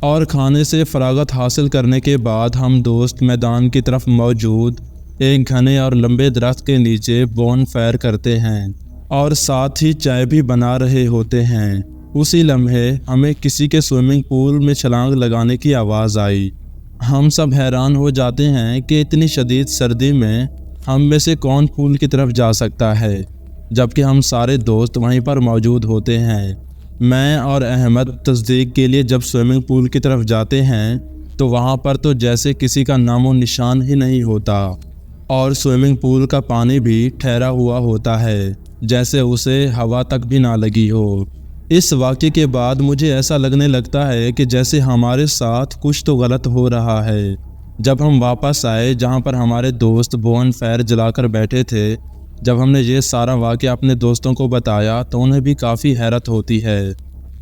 اور کھانے سے فراغت حاصل کرنے کے بعد ہم دوست میدان کی طرف موجود ایک گھنے اور لمبے درخت کے نیچے بون فائر کرتے ہیں اور ساتھ ہی چائے بھی بنا رہے ہوتے ہیں۔ اسی لمحے ہمیں کسی کے سوئمنگ پول میں چھلانگ لگانے کی آواز آئی۔ ہم سب حیران ہو جاتے ہیں کہ اتنی شدید سردی میں ہم میں سے کون پول کی طرف جا سکتا ہے، جبکہ ہم سارے دوست وہیں پر موجود ہوتے ہیں۔ میں اور احمد تصدیق کے لیے جب سوئمنگ پول کی طرف جاتے ہیں تو وہاں پر تو جیسے کسی کا نام و نشان ہی نہیں ہوتا، اور سوئمنگ پول کا پانی بھی ٹھہرا ہوا ہوتا ہے، جیسے اسے ہوا تک بھی نہ لگی ہو۔ اس واقعے کے بعد مجھے ایسا لگنے لگتا ہے کہ جیسے ہمارے ساتھ کچھ تو غلط ہو رہا ہے۔ جب ہم واپس آئے جہاں پر ہمارے دوست بون فائر جلا کر بیٹھے تھے، جب ہم نے یہ سارا واقعہ اپنے دوستوں کو بتایا تو انہیں بھی کافی حیرت ہوتی ہے۔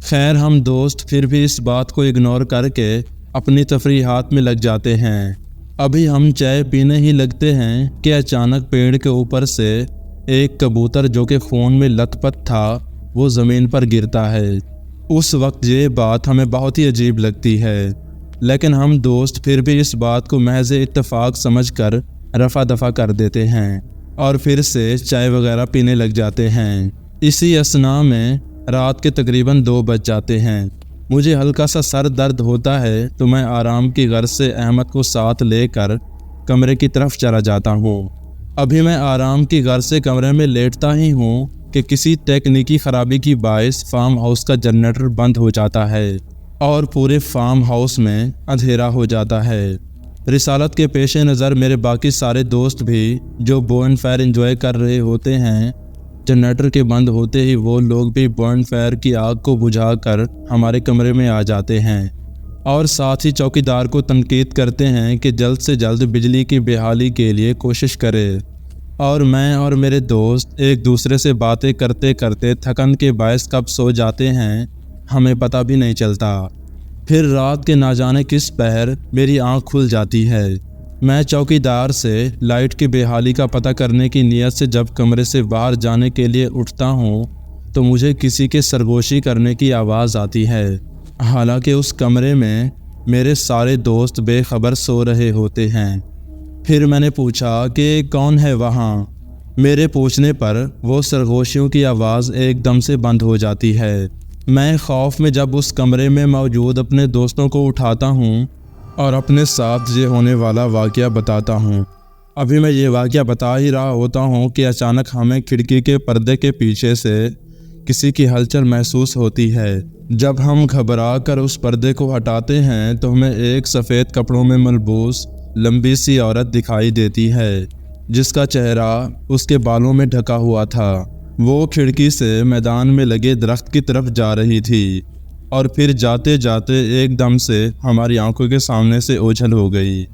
خیر، ہم دوست پھر بھی اس بات کو اگنور کر کے اپنی تفریحات میں لگ جاتے ہیں۔ ابھی ہم چائے پینے ہی لگتے ہیں کہ اچانک پیڑ کے اوپر سے ایک کبوتر جو کہ خون میں لت پت تھا وہ زمین پر گرتا ہے۔ اس وقت یہ بات ہمیں بہت ہی عجیب لگتی ہے، لیکن ہم دوست پھر بھی اس بات کو محض اتفاق سمجھ کر رفع دفع کر دیتے ہیں اور پھر سے چائے وغیرہ پینے لگ جاتے ہیں۔ اسی اثناء میں رات کے تقریباً 2 بج جاتے ہیں۔ مجھے ہلکا سا سر درد ہوتا ہے تو میں آرام کی غرض سے احمد کو ساتھ لے کر کمرے کی طرف چلا جاتا ہوں۔ ابھی میں آرام کی غرض سے کمرے میں لیٹتا ہی ہوں کہ کسی تکنیکی خرابی کی باعث فارم ہاؤس کا جنریٹر بند ہو جاتا ہے اور پورے فارم ہاؤس میں اندھیرا ہو جاتا ہے۔ رسالت کے پیش نظر میرے باقی سارے دوست بھی جو بون فائر انجوائے کر رہے ہوتے ہیں، جنریٹر کے بند ہوتے ہی وہ لوگ بھی بون فائر کی آگ کو بجھا کر ہمارے کمرے میں آ جاتے ہیں اور ساتھ ہی چوکیدار کو تنقید کرتے ہیں کہ جلد سے جلد بجلی کی بحالی کے لیے کوشش کرے، اور میں اور میرے دوست ایک دوسرے سے باتیں کرتے کرتے تھکن کے باعث کب سو جاتے ہیں ہمیں پتہ بھی نہیں چلتا۔ پھر رات کے نہ جانے کس پہر میری آنکھ کھل جاتی ہے۔ میں چوکیدار سے لائٹ کی بحالی کا پتہ کرنے کی نیت سے جب کمرے سے باہر جانے کے لیے اٹھتا ہوں تو مجھے کسی کے سرگوشی کرنے کی آواز آتی ہے، حالانکہ اس کمرے میں میرے سارے دوست بے خبر سو رہے ہوتے ہیں۔ پھر میں نے پوچھا کہ کون ہے وہاں؟ میرے پوچھنے پر وہ سرگوشیوں کی آواز ایک دم سے بند ہو جاتی ہے۔ میں خوف میں جب اس کمرے میں موجود اپنے دوستوں کو اٹھاتا ہوں اور اپنے ساتھ یہ ہونے والا واقعہ بتاتا ہوں۔ ابھی میں یہ واقعہ بتا ہی رہا ہوتا ہوں کہ اچانک ہمیں کھڑکی کے پردے کے پیچھے سے کسی کی ہلچل محسوس ہوتی ہے۔ جب ہم گھبرا کر اس پردے کو ہٹاتے ہیں تو ہمیں ایک سفید کپڑوں میں ملبوس لمبی سی عورت دکھائی دیتی ہے جس کا چہرہ اس کے بالوں میں ڈھکا ہوا تھا۔ وہ کھڑکی سے میدان میں لگے درخت کی طرف جا رہی تھی اور پھر جاتے جاتے ایک دم سے ہماری آنکھوں کے سامنے سے اوجھل ہو گئی۔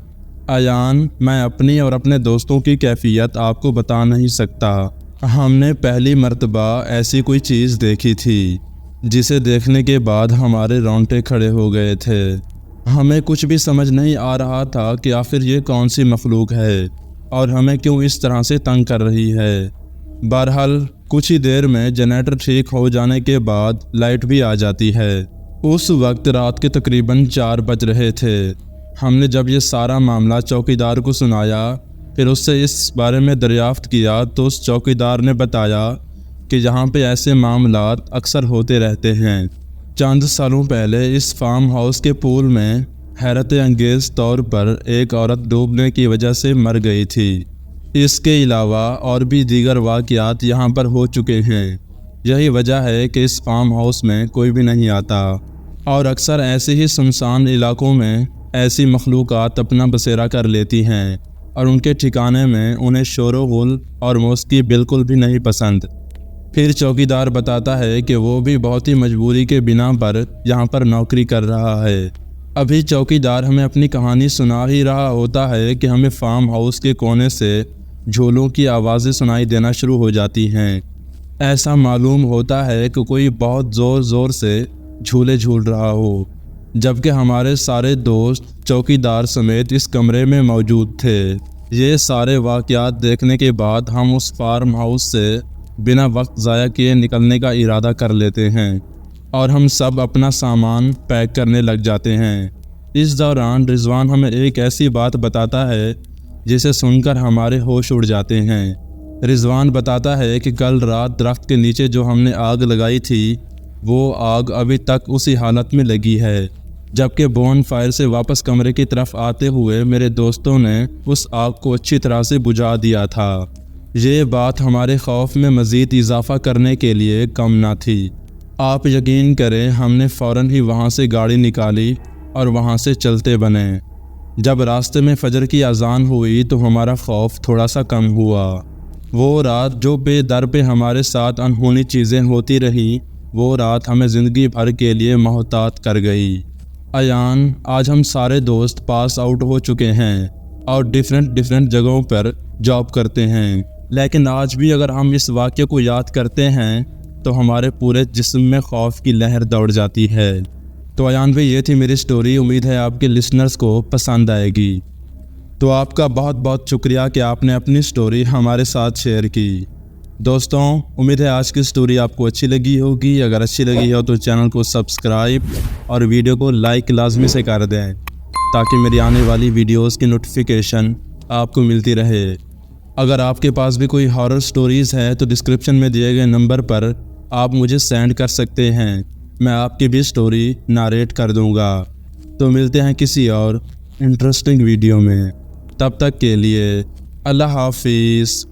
ایان، میں اپنی اور اپنے دوستوں کی کیفیت آپ کو بتا نہیں سکتا۔ ہم نے پہلی مرتبہ ایسی کوئی چیز دیکھی تھی جسے دیکھنے کے بعد ہمارے رونگٹے کھڑے ہو گئے تھے۔ ہمیں کچھ بھی سمجھ نہیں آ رہا تھا کہ آخر یہ کون سی مخلوق ہے اور ہمیں کیوں اس طرح سے تنگ کر رہی ہے۔ بہرحال کچھ ہی دیر میں جنریٹر ٹھیک ہو جانے کے بعد لائٹ بھی آ جاتی ہے۔ اس وقت رات کے تقریباً 4 بج رہے تھے۔ ہم نے جب یہ سارا معاملہ چوکیدار کو سنایا، پھر اس سے اس بارے میں دریافت کیا تو اس چوکیدار نے بتایا کہ یہاں پہ ایسے معاملات اکثر ہوتے رہتے ہیں۔ چند سالوں پہلے اس فارم ہاؤس کے پول میں حیرت انگیز طور پر ایک عورت ڈوبنے کی وجہ سے مر گئی تھی۔ اس کے علاوہ اور بھی دیگر واقعات یہاں پر ہو چکے ہیں۔ یہی وجہ ہے کہ اس فارم ہاؤس میں کوئی بھی نہیں آتا اور اکثر ایسے ہی سنسان علاقوں میں ایسی مخلوقات اپنا بسیرا کر لیتی ہیں اور ان کے ٹھکانے میں انہیں شور و غل اور موسیقی بالکل بھی نہیں پسند۔ پھر چوکیدار بتاتا ہے کہ وہ بھی بہت ہی مجبوری کے بنا پر یہاں پر نوکری کر رہا ہے۔ ابھی چوکیدار ہمیں اپنی کہانی سنا ہی رہا ہوتا ہے کہ ہمیں فارم ہاؤس کے کونے سے جھولوں کی آوازیں سنائی دینا شروع ہو جاتی ہیں۔ ایسا معلوم ہوتا ہے کہ کوئی بہت زور زور سے جھولے جھول رہا ہو، جبکہ ہمارے سارے دوست چوکیدار سمیت اس کمرے میں موجود تھے۔ یہ سارے واقعات دیکھنے کے بعد ہم اس فارم ہاؤس سے بنا وقت ضائع کیے نکلنے کا ارادہ کر لیتے ہیں۔ اور ہم سب اپنا سامان پیک کرنے لگ جاتے ہیں۔ اس دوران رضوان ہمیں ایک ایسی بات بتاتا ہے جسے سن کر ہمارے ہوش اڑ جاتے ہیں۔ رضوان بتاتا ہے کہ کل رات درخت کے نیچے جو ہم نے آگ لگائی تھی وہ آگ ابھی تک اسی حالت میں لگی ہے، جبکہ بون فائر سے واپس کمرے کی طرف آتے ہوئے میرے دوستوں نے اس آگ کو اچھی طرح سے بجھا دیا تھا۔ یہ بات ہمارے خوف میں مزید اضافہ کرنے کے لیے کم نہ تھی۔ آپ یقین کریں ہم نے فوراً ہی وہاں سے گاڑی نکالی اور وہاں سے چلتے بنے۔ جب راستے میں فجر کی اذان ہوئی تو ہمارا خوف تھوڑا سا کم ہوا۔ وہ رات جو بے در پہ ہمارے ساتھ انہونی چیزیں ہوتی رہی، وہ رات ہمیں زندگی بھر کے لیے محتاط کر گئی۔ ایان، آج ہم سارے دوست پاس آؤٹ ہو چکے ہیں اور ڈیفرنٹ جگہوں پر جاب کرتے ہیں، لیکن آج بھی اگر ہم اس واقعے کو یاد کرتے ہیں تو ہمارے پورے جسم میں خوف کی لہر دوڑ جاتی ہے۔ تو ایان بھائی، یہ تھی میری سٹوری، امید ہے آپ کے لسنرز کو پسند آئے گی۔ تو آپ کا بہت بہت شکریہ کہ آپ نے اپنی سٹوری ہمارے ساتھ شیئر کی۔ دوستوں، امید ہے آج کی سٹوری آپ کو اچھی لگی ہوگی۔ اگر اچھی لگی ہو تو چینل کو سبسکرائب اور ویڈیو کو لائک لازمی سے کر دیں تاکہ میری آنے والی ویڈیوز کی نوٹیفیکیشن آپ کو ملتی رہے۔ اگر آپ کے پاس بھی کوئی ہارر سٹوریز ہے تو ڈسکرپشن میں دیے گئے نمبر پر آپ مجھے سینڈ کر سکتے ہیں، میں آپ کی بھی سٹوری ناریٹ کر دوں گا۔ تو ملتے ہیں کسی اور انٹرسٹنگ ویڈیو میں، تب تک کے لیے اللہ حافظ۔